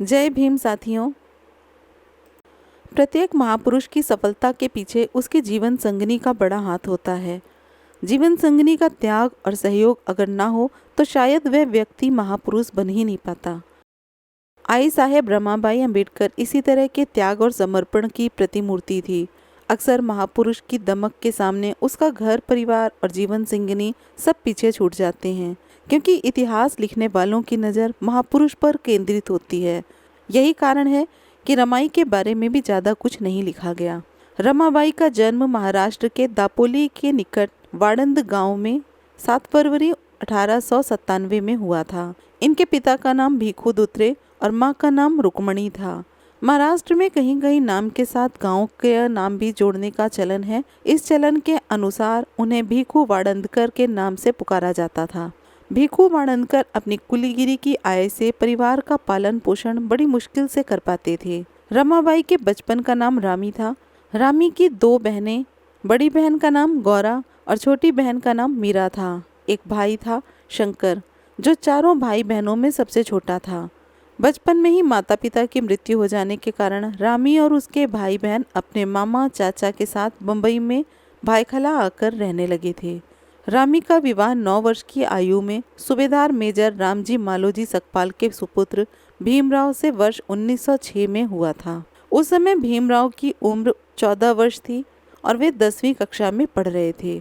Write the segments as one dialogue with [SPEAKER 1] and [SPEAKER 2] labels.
[SPEAKER 1] जय भीम साथियों। प्रत्येक महापुरुष की सफलता के पीछे उसके जीवन संगनी का बड़ा हाथ होता है। जीवन संगनी का त्याग और सहयोग अगर ना हो तो शायद वह व्यक्ति महापुरुष बन ही नहीं पाता। आई साहेब रमाबाई अंबेडकर इसी तरह के त्याग और समर्पण की प्रतिमूर्ति थी। अक्सर महापुरुष की दमक के सामने उसका घर परिवार और जीवन संगनी सब पीछे छूट जाते हैं, क्योंकि इतिहास लिखने वालों की नज़र महापुरुष पर केंद्रित होती है। यही कारण है कि रमाई के बारे में भी ज़्यादा कुछ नहीं लिखा गया। रमाबाई का जन्म महाराष्ट्र के दापोली के निकट वाड़ंद गांव में 7 फरवरी 1897 में हुआ था। इनके पिता का नाम भीखू दुत्रे और माँ का नाम रुक्मणी था। महाराष्ट्र में कहीं कहीं नाम के साथ गांव के नाम भी जोड़ने का चलन है। इस चलन के अनुसार उन्हें भीखू वाड़ंदकर के नाम से पुकारा जाता था। भीखू वाड़ंदकर अपनी कुलीगिरी की आय से परिवार का पालन पोषण बड़ी मुश्किल से कर पाते थे। रमाबाई के बचपन का नाम रामी था। रामी की 2 बहनें, बड़ी बहन का नाम गौरा और छोटी बहन का नाम मीरा था। एक भाई था शंकर, जो चारों भाई बहनों में सबसे छोटा था। बचपन में ही माता पिता की मृत्यु हो जाने के कारण रामी और उसके भाई बहन अपने मामा चाचा के साथ बम्बई में भाईखला आकर रहने लगे थे। रामी का विवाह 9 वर्ष की आयु में सूबेदार मेजर रामजी मालोजी सकपाल के सुपुत्र भीमराव से वर्ष 1906 में हुआ था। उस समय भीमराव की उम्र 14 वर्ष थी और वे 10वीं कक्षा में पढ़ रहे थे।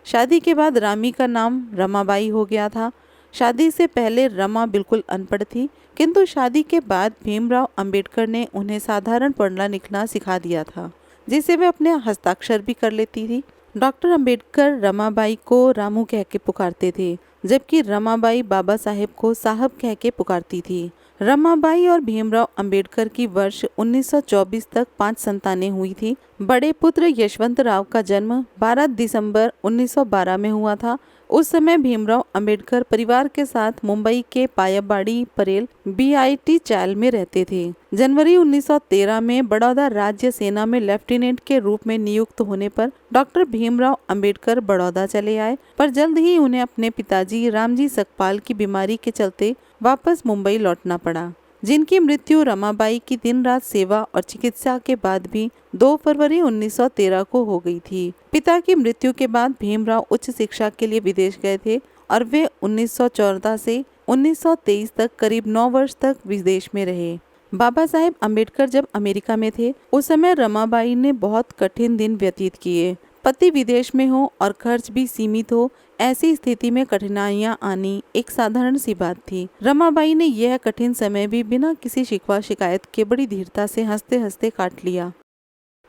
[SPEAKER 1] शादी के बाद रामी का नाम रमाबाई हो गया था। शादी से पहले रमा बिल्कुल अनपढ़ थी, किंतु शादी के बाद भीमराव अंबेडकर ने उन्हें साधारण पढ़ना लिखना सिखा दिया था, जिसे वे अपने हस्ताक्षर भी कर लेती थी। डॉक्टर अंबेडकर रमाबाई को रामू कह के पुकारते थे, जबकि रमाबाई बाबा साहेब को साहब कह के पुकारती थी। रमाबाई और भीमराव अंबेडकर की वर्ष 1924 तक 5 संतानें हुई थी। बड़े पुत्र यशवंत राव का जन्म 12 दिसंबर 1912 में हुआ था। उस समय भीमराव अंबेडकर परिवार के साथ मुंबई के पायाबाड़ी परेल BIT चायल में रहते थे। जनवरी 1913 में बड़ौदा राज्य सेना में लेफ्टिनेंट के रूप में नियुक्त होने पर डॉक्टर भीमराव अंबेडकर बड़ौदा चले आए, पर जल्द ही उन्हें अपने पिताजी रामजी सकपाल की बीमारी के चलते वापस मुंबई लौटना पड़ा, जिनकी मृत्यु रमाबाई की दिन रात सेवा और चिकित्सा के बाद भी 2 फरवरी 1913 को हो गई थी। पिता की मृत्यु के बाद भीमराव उच्च शिक्षा के लिए विदेश गए थे और वे 1914 से 1923 तक करीब 9 वर्ष तक विदेश में रहे। बाबा साहेब अम्बेडकर जब अमेरिका में थे, उस समय रमाबाई ने बहुत कठिन दिन व्यतीत किए। पति विदेश में हो और खर्च भी सीमित हो, ऐसी स्थिति में कठिनाइयां आनी एक साधारण सी बात थी। रमाबाई ने यह कठिन समय भी बिना किसी शिकवा शिकायत के बड़ी धीरता से हंसते हंसते काट लिया।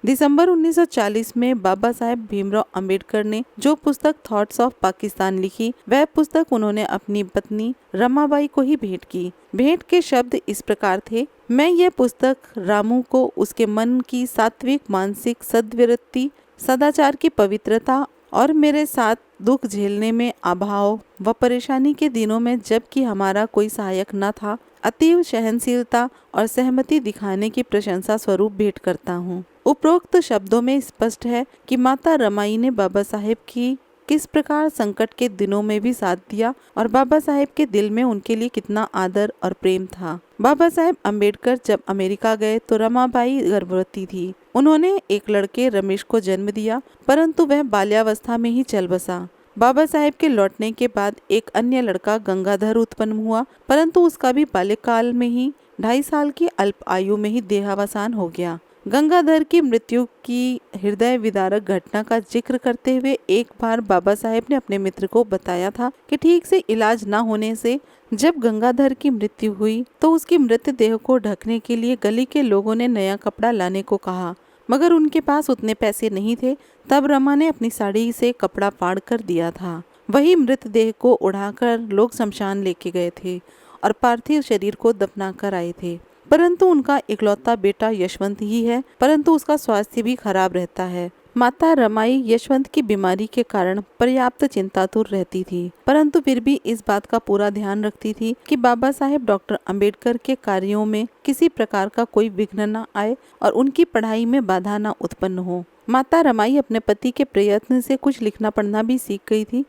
[SPEAKER 1] दिसंबर 1940 में बाबा साहेब भीमराव अंबेडकर ने जो पुस्तक थॉट्स ऑफ पाकिस्तान लिखी, वह पुस्तक उन्होंने अपनी पत्नी रमाबाई को ही भेंट की। भेंट के शब्द इस प्रकार थे: मैं यह पुस्तक रामू को उसके मन की सात्विक मानसिक सद्वृत्ति, सदाचार की पवित्रता और मेरे साथ दुख झेलने में अभाव व परेशानी के दिनों में, जबकि हमारा कोई सहायक न था, अतीव सहनशीलता और सहमति दिखाने की प्रशंसा स्वरूप भेंट करता हूँ। उपरोक्त शब्दों में स्पष्ट है कि माता रमाई ने बाबा साहेब की किस प्रकार संकट के दिनों में भी साथ दिया और बाबा साहेब के दिल में उनके लिए कितना आदर और प्रेम था। बाबा साहेब अम्बेडकर जब अमेरिका गए तो रमाबाई गर्भवती थी। उन्होंने एक लड़के रमेश को जन्म दिया, परंतु वह बाल्यावस्था में ही चल बसा। बाबा साहेब के लौटने के बाद एक अन्य लड़का गंगाधर उत्पन्न हुआ, परंतु उसका भी बाल्यकाल में ही 2.5 साल की अल्प आयु में ही देहावसान हो गया। गंगाधर की मृत्यु की हृदय विदारक घटना का जिक्र करते हुए एक बार बाबा साहेब ने अपने मित्र को बताया था कि ठीक से इलाज न होने से जब गंगाधर की मृत्यु हुई तो उसकी मृतदेह को ढकने के लिए गली के लोगों ने नया कपड़ा लाने को कहा, मगर उनके पास उतने पैसे नहीं थे। तब रमा ने अपनी साड़ी से कपड़ा फाड़ कर दिया था। वही मृतदेह को उड़ाकर लोग शमशान लेके गए थे और पार्थिव शरीर को दफना कर आए थे। परंतु उनका इकलौता बेटा यशवंत ही है, परंतु उसका स्वास्थ्य भी खराब रहता है। माता रमाई यशवंत की बीमारी के कारण पर्याप्त चिंतातुर रहती थी, परंतु फिर भी इस बात का पूरा ध्यान रखती थी कि बाबा साहेब डॉक्टर अंबेडकर के कार्यों में किसी प्रकार का कोई विघ्न न आए और उनकी पढ़ाई में बाधा न उत्पन्न हो। माता रमाई अपने पति के प्रयत्न से कुछ लिखना पढ़ना भी सीख गई थी।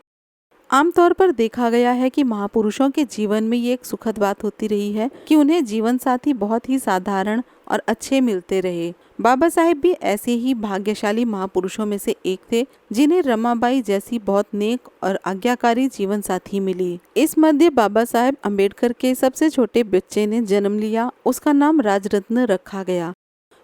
[SPEAKER 1] आमतौर पर देखा गया है कि महापुरुषों के जीवन में ये एक सुखद बात होती रही है कि उन्हें जीवन साथी बहुत ही साधारण और अच्छे मिलते रहे। बाबा साहेब भी ऐसे ही भाग्यशाली महापुरुषों में से एक थे जिन्हें रमाबाई जैसी बहुत नेक और आज्ञाकारी जीवन साथी मिली। इस मध्य बाबा साहेब अम्बेडकर के सबसे छोटे बच्चे ने जन्म लिया। उसका नाम राजरत्न रखा गया।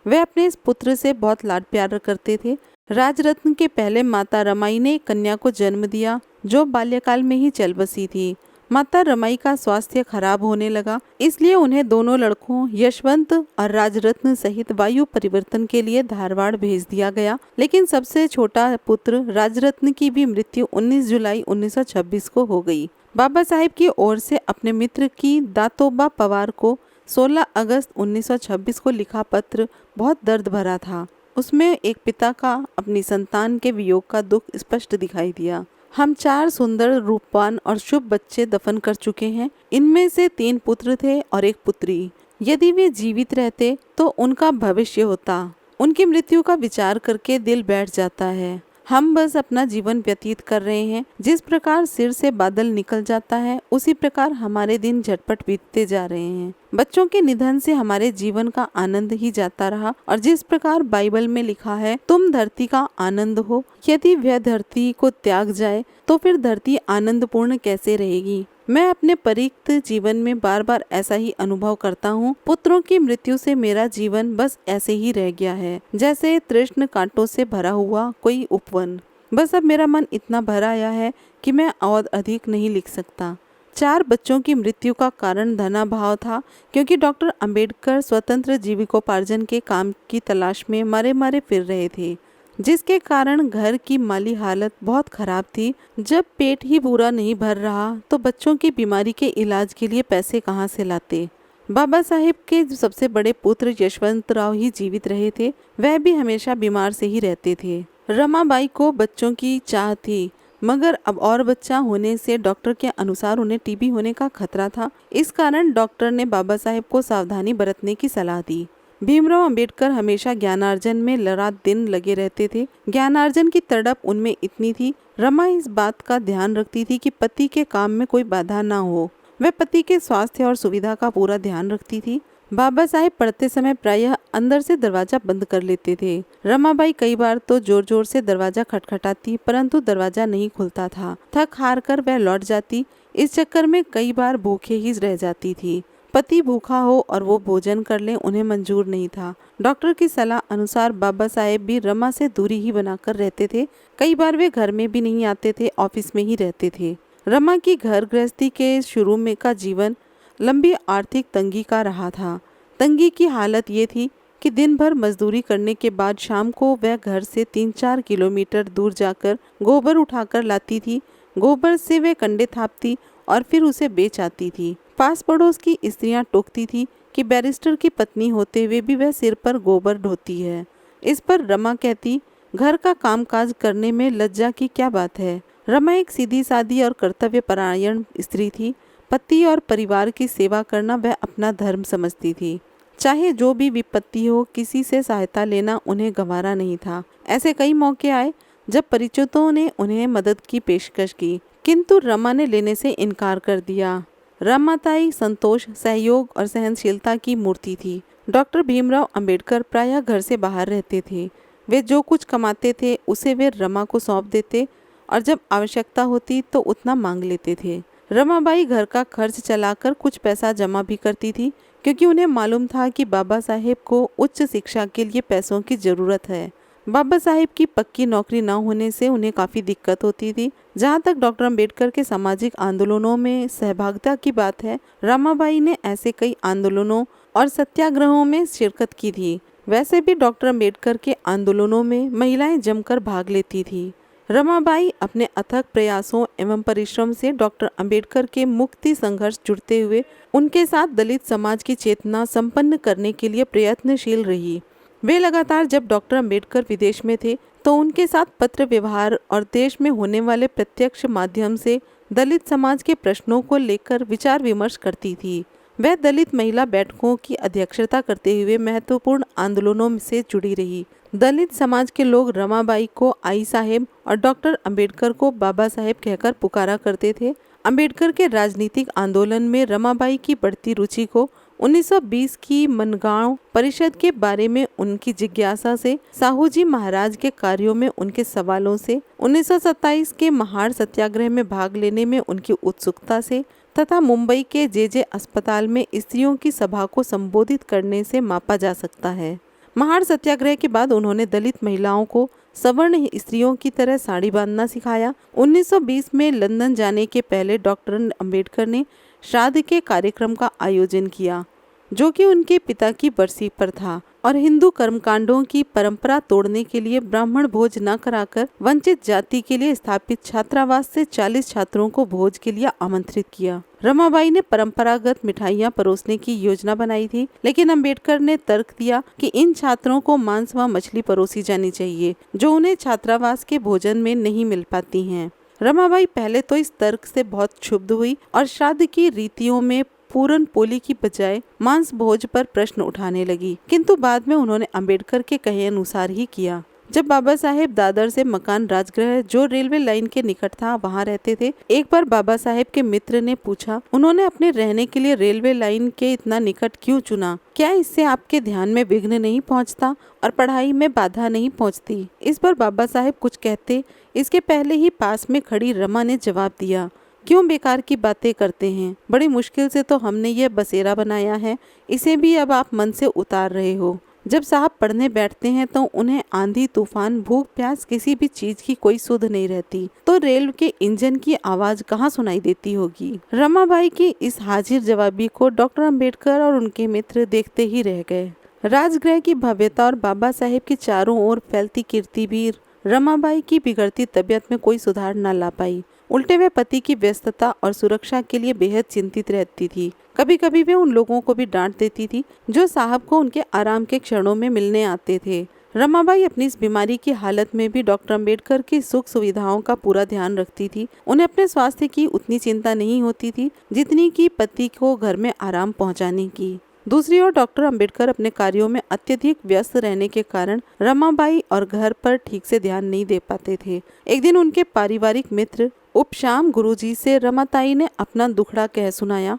[SPEAKER 1] वे अपने इस पुत्र से बहुत लाड प्यार करते थे। राजरत्न के पहले माता रमाई ने एक कन्या को जन्म दिया जो बाल्यकाल में ही चल बसी थी। माता रमाई का स्वास्थ्य खराब होने लगा, इसलिए उन्हें दोनों लड़कों यशवंत और राजरत्न सहित वायु परिवर्तन के लिए धारवाड़ भेज दिया गया। लेकिन सबसे छोटा पुत्र राजरत्न की भी मृत्यु 19 जुलाई 1926 को हो गई। बाबा साहेब की ओर से अपने मित्र की दातोबा पवार को 16 अगस्त 1926 को लिखा पत्र बहुत दर्द भरा था। उसमें एक पिता का अपनी संतान के वियोग का दुख स्पष्ट दिखाई दिया। हम 4 सुंदर, रूपवान और शुभ बच्चे दफन कर चुके हैं। इनमें से 3 पुत्र थे और 1 पुत्री। यदि वे जीवित रहते तो उनका भविष्य होता। उनकी मृत्यु का विचार करके दिल बैठ जाता है। हम बस अपना जीवन व्यतीत कर रहे हैं। जिस प्रकार सिर से बादल निकल जाता है, उसी प्रकार हमारे दिन झटपट बीतते जा रहे हैं। बच्चों के निधन से हमारे जीवन का आनंद ही जाता रहा। और जिस प्रकार बाइबल में लिखा है, तुम धरती का आनंद हो, यदि वह धरती को त्याग जाए तो फिर धरती आनंदपूर्ण कैसे रहेगी। मैं अपने परिक्त जीवन में बार बार ऐसा ही अनुभव करता हूँ। पुत्रों की मृत्यु से मेरा जीवन बस ऐसे ही रह गया है जैसे तृष्ण कांटों से भरा हुआ कोई उपवन। बस अब मेरा मन इतना भरा आया है कि मैं और अधिक नहीं लिख सकता। 4 बच्चों की मृत्यु का कारण धनाभाव था, क्योंकि डॉक्टर अंबेडकर स्वतंत्र जीविकोपार्जन के काम की तलाश में मारे मारे फिर रहे थे, जिसके कारण घर की माली हालत बहुत खराब थी। जब पेट ही पूरा नहीं भर रहा तो बच्चों की बीमारी के इलाज के लिए पैसे कहाँ से लाते। बाबा साहेब के सबसे बड़े पुत्र यशवंत राव ही जीवित रहे थे। वह भी हमेशा बीमार से ही रहते थे। रमाबाई को बच्चों की चाह थी, मगर अब और बच्चा होने से डॉक्टर के अनुसार उन्हें टीबी होने का खतरा था। इस कारण डॉक्टर ने बाबा साहेब को सावधानी बरतने की सलाह दी। भीमराव अंबेडकर हमेशा ज्ञानार्जन में रात दिन लगे रहते थे। ज्ञानार्जन की तड़प उनमें इतनी थी। रमा इस बात का ध्यान रखती थी कि पति के काम में कोई बाधा ना हो। वह पति के स्वास्थ्य और सुविधा का पूरा ध्यान रखती थी। बाबा साहेब पढ़ते समय प्रायः अंदर से दरवाजा बंद कर लेते थे। रमाबाई कई बार तो जोर जोर से दरवाजा खटखटाती, परंतु दरवाजा नहीं खुलता था। थक हार कर वह लौट जाती। इस चक्कर में कई बार भूखे ही रह जाती थी। पति भूखा हो और वो भोजन कर ले, उन्हें मंजूर नहीं था। डॉक्टर की सलाह अनुसार बाबा साहेब भी रमा से दूरी ही बनाकर रहते थे। कई बार वे घर में भी नहीं आते थे, ऑफिस में ही रहते थे। रमा की घर गृहस्थी के शुरू में का जीवन लंबी आर्थिक तंगी का रहा था। तंगी की हालत ये थी कि दिन भर मजदूरी करने के बाद शाम को वह घर से 3-4 किलोमीटर दूर जाकर गोबर उठाकर लाती थी। गोबर से वह कंडे थापती और फिर उसे बेच आती थी। पास पड़ोस की स्त्रियां टोकती थी कि बैरिस्टर की पत्नी होते हुए भी वह सिर पर गोबर ढोती है। इस पर रमा कहती, घर का कामकाज करने में लज्जा की क्या बात है। रमा एक सीधी सादी और कर्तव्य परायण स्त्री थी। पति और परिवार की सेवा करना वह अपना धर्म समझती थी। चाहे जो भी विपत्ति हो, किसी से सहायता लेना उन्हें गंवारा नहीं था। ऐसे कई मौके आए जब परिचितों ने उन्हें मदद की पेशकश की, किंतु रमा ने लेने से इनकार कर दिया। रमाताई संतोष, सहयोग और सहनशीलता की मूर्ति थी। डॉक्टर भीमराव अंबेडकर प्रायः घर से बाहर रहते थे। वे जो कुछ कमाते थे उसे वे रमा को सौंप देते और जब आवश्यकता होती तो उतना मांग लेते थे। रमाबाई घर का खर्च चलाकर कुछ पैसा जमा भी करती थी, क्योंकि उन्हें मालूम था कि बाबा साहेब को उच्च शिक्षा के लिए पैसों की जरूरत है। बाबा साहेब की पक्की नौकरी न होने से उन्हें काफ़ी दिक्कत होती थी। जहाँ तक डॉक्टर अंबेडकर के सामाजिक आंदोलनों में सहभागिता की बात है, रमाबाई ने ऐसे कई आंदोलनों और सत्याग्रहों में शिरकत की थी। वैसे भी डॉक्टर अंबेडकर के आंदोलनों में महिलाएं जमकर भाग लेती थी। रमाबाई अपने अथक प्रयासों एवं परिश्रम से डॉक्टर अंबेडकर के मुक्ति संघर्ष जुड़ते हुए उनके साथ दलित समाज की चेतना संपन्न करने के लिए प्रयत्नशील रही। वे लगातार जब डॉक्टर अंबेडकर विदेश में थे तो उनके साथ पत्र व्यवहार और देश में होने वाले प्रत्यक्ष माध्यम से दलित समाज के प्रश्नों को लेकर विचार विमर्श करती थी। वह दलित महिला बैठकों की अध्यक्षता करते हुए महत्वपूर्ण आंदोलनों से जुड़ी रही। दलित समाज के लोग रमाबाई को आई साहेब और डॉक्टर अंबेडकर को बाबा साहेब कहकर पुकारा करते थे। अंबेडकर के राजनीतिक आंदोलन में रमाबाई की बढ़ती रुचि को 1920 की मनगांव परिषद के बारे में उनकी जिज्ञासा से, साहू जी महाराज के कार्यों में उनके सवालों से, 1927 के महार सत्याग्रह में भाग लेने में उनकी उत्सुकता से तथा मुंबई के जे अस्पताल में स्त्रियों की सभा को संबोधित करने से मापा जा सकता है। महार सत्याग्रह के बाद उन्होंने दलित महिलाओं को सवर्ण स्त्रियों की तरह साड़ी बांधना सिखाया। 1920 में लंदन जाने के पहले डॉक्टर अंबेडकर ने श्राद्ध के कार्यक्रम का आयोजन किया, जो कि उनके पिता की बरसी पर था, और हिंदू कर्मकांडों की परंपरा तोड़ने के लिए ब्राह्मण भोज न कराकर वंचित जाति के लिए स्थापित छात्रावास से 40 छात्रों को भोज के लिए आमंत्रित किया। रमाबाई ने परंपरागत मिठाइयां परोसने की योजना बनाई थी, लेकिन अंबेडकर ने तर्क दिया कि इन छात्रों को मांस व मछली परोसी जानी चाहिए, जो उन्हें छात्रावास के भोजन में नहीं मिल पाती हैं। रमाबाई पहले तो इस तर्क से बहुत क्षुब्ध हुई और श्राद्ध की रीतियों में पूरन पोली की बजाय मांस भोज पर प्रश्न उठाने लगी, किंतु बाद में उन्होंने अंबेडकर के कहे अनुसार ही किया। जब बाबा साहेब दादर से मकान राजगृह, जो रेलवे लाइन के निकट था, वहां रहते थे, एक बार बाबा साहेब के मित्र ने पूछा, उन्होंने अपने रहने के लिए रेलवे लाइन के इतना निकट क्यों चुना? क्या इससे आपके ध्यान में विघ्न नहीं पहुंचता और पढ़ाई में बाधा नहीं पहुंचती? इस पर बाबा साहेब कुछ कहते इसके पहले ही पास में खड़ी रमा ने जवाब दिया, क्यों बेकार की बातें करते हैं? बड़ी मुश्किल से तो हमने यह बसेरा बनाया है, इसे भी अब आप मन से उतार रहे हो। जब साहब पढ़ने बैठते हैं तो उन्हें आंधी तूफान, भूख प्यास, किसी भी चीज की कोई सुध नहीं रहती, तो रेल के इंजन की आवाज कहाँ सुनाई देती होगी? रमाबाई की इस हाजिर जवाबी को डॉक्टर अंबेडकर और उनके मित्र देखते ही रह गए। राजगृह की भव्यता और बाबा साहेब की चारों ओर फैलती कीर्ति भी रमाबाई की बिगड़ती तबीयत में कोई सुधार न ला पाई। उल्टे वे पति की व्यस्तता और सुरक्षा के लिए बेहद चिंतित रहती थी। कभी कभी वे उन लोगों को भी डांट देती थी जो साहब को उनके आराम के क्षणों में मिलने आते थे। रमाबाई अपनी इस बीमारी की हालत में भी डॉक्टर अंबेडकर की सुख सुविधाओं का पूरा ध्यान रखती थी। उन्हें अपने स्वास्थ्य की उतनी चिंता नहीं होती थी जितनी कि पति को घर में आराम पहुंचाने की। दूसरी ओर डॉक्टर अंबेडकर अपने कार्यों में अत्यधिक व्यस्त रहने के कारण रमाबाई और घर पर ठीक से ध्यान नहीं दे पाते थे। एक दिन उनके पारिवारिक मित्र उपशाम गुरुजी से रमाताई ने अपना दुखड़ा कह सुनाया,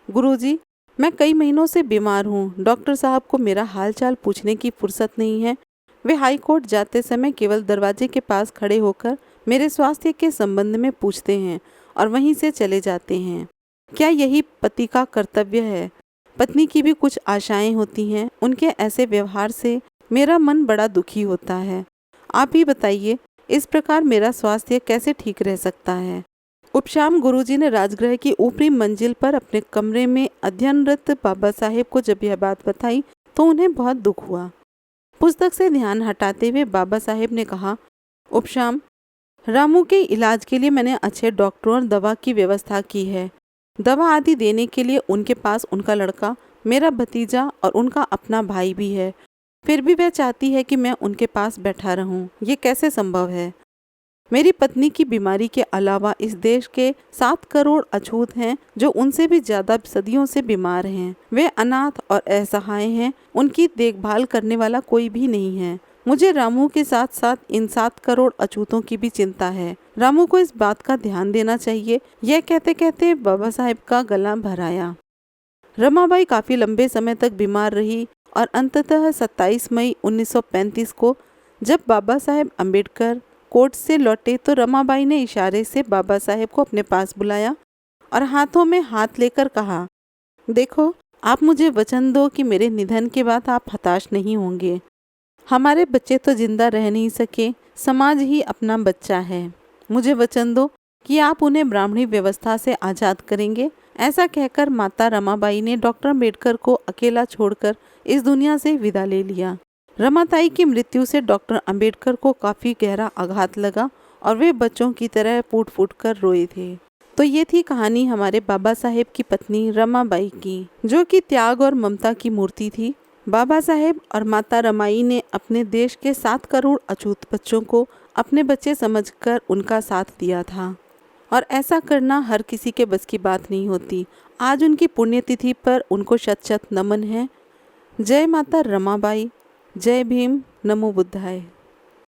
[SPEAKER 1] गुरुजी, मैं कई महीनों से बीमार हूँ। डॉक्टर साहब को मेरा हालचाल पूछने की फुर्सत नहीं है। वे हाई कोर्ट जाते समय केवल दरवाजे के पास खड़े होकर मेरे स्वास्थ्य के संबंध में पूछते हैं और वहीं से चले जाते हैं। क्या यही पति का कर्तव्य है? पत्नी की भी कुछ आशाएं होती हैं। उनके ऐसे व्यवहार से मेरा मन बड़ा दुखी होता है। आप ही बताइए, इस प्रकार मेरा स्वास्थ्य कैसे ठीक रह सकता है? उपशाम गुरुजी ने राजगृह की ऊपरी मंजिल पर अपने कमरे में अध्ययनरत बाबा साहेब को जब यह बात बताई तो उन्हें बहुत दुख हुआ। पुस्तक से ध्यान हटाते हुए बाबा साहेब ने कहा, उपशाम, रामू के इलाज के लिए मैंने अच्छे डॉक्टरों और दवा की व्यवस्था की है। दवा आदि देने के लिए उनके पास उनका लड़का, मेरा भतीजा और उनका अपना भाई भी है। फिर भी वह चाहती है कि मैं उनके पास बैठा रहूं। ये कैसे संभव है? मेरी पत्नी की बीमारी के अलावा इस देश के 7 करोड़ अछूत हैं जो उनसे भी ज्यादा सदियों से बीमार हैं। वे अनाथ और असहाय हैं। उनकी देखभाल करने वाला कोई भी नहीं है। मुझे रामू के साथ साथ इन 7 करोड़ अछूतों की भी चिंता है। रामू को इस बात का ध्यान देना चाहिए। यह कहते कहते बाबा साहेब का गला भर आया। रमाबाई काफी लंबे समय तक बीमार रही और अंततः 27 मई 1935 को जब बाबा साहेब अंबेडकर कोर्ट से लौटे तो रमाबाई ने इशारे से बाबा साहेब को अपने पास बुलाया और हाथों में हाथ लेकर कहा, देखो, आप मुझे वचन दो कि मेरे निधन के बाद आप हताश नहीं होंगे। हमारे बच्चे तो जिंदा रह नहीं सके, समाज ही अपना बच्चा है। मुझे वचन दो कि आप उन्हें ब्राह्मणी व्यवस्था से आज़ाद करेंगे। ऐसा कहकर माता रमाबाई ने डॉक्टर अंबेडकर को अकेला छोड़कर इस दुनिया से विदा ले लिया। रमाताई की मृत्यु से डॉक्टर अंबेडकर को काफ़ी गहरा आघात लगा और वे बच्चों की तरह फूट फूट कर रोए थे। तो ये थी कहानी हमारे बाबा साहेब की पत्नी रमाबाई की, जो कि त्याग और ममता की मूर्ति थी। बाबा साहेब और माता रमाई ने अपने देश के 7 करोड़ अछूत बच्चों को अपने बच्चे समझकर उनका साथ दिया था और ऐसा करना हर किसी के बस की बात नहीं होती। आज उनकी पुण्यतिथि पर उनको शत शत नमन है। जय माता रमाबाई, जय भीम, नमो बुद्धाय।